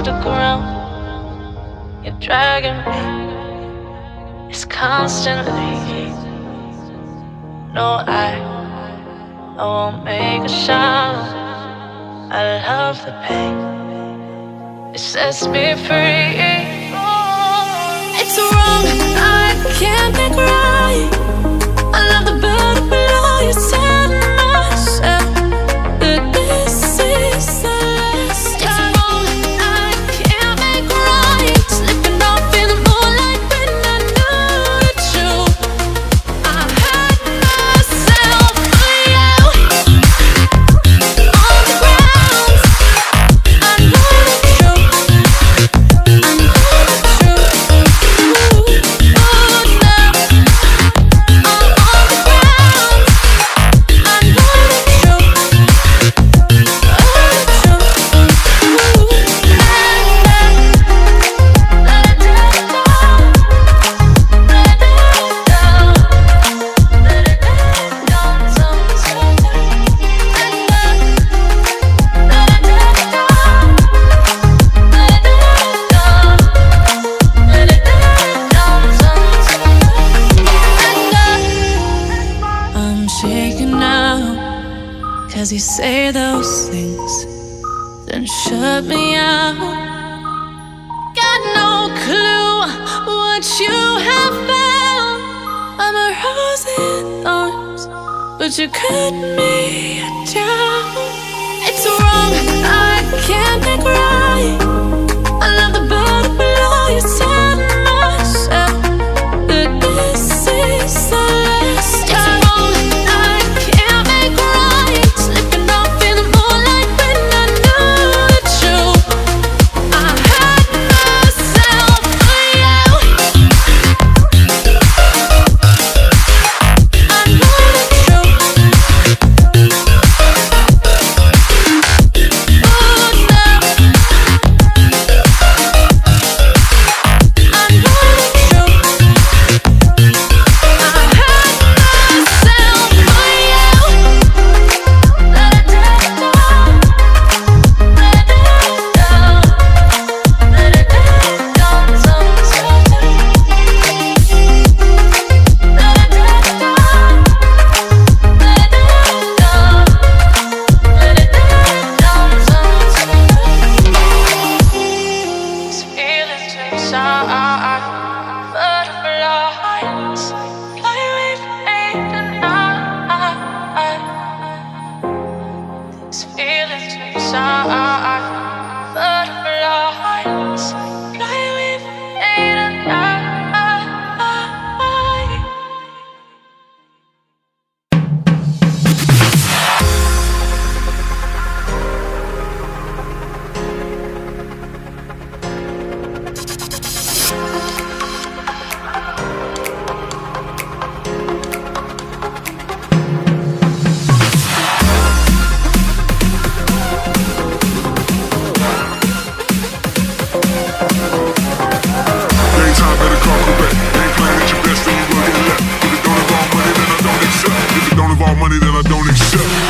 the ground. You're dragging me. It's constantly. No, I won't make a sound. I love the pain. It sets me free. It's wrong, I can't make right. I love the bird below you. Tell myself that this is the last time. It's wrong, I can't make right. Slipping off in the moonlight when I knew the truth. I hurt myself for you. On the ground, I know the truth. I know the truth. Cause you say those things, then shut me out. Got no clue what you have found. I'm a rose in thorns, but you cut me down. It's wrong, I can't make right. I love the bird below you. Tell myself that this is the last time. money, then I don't accept.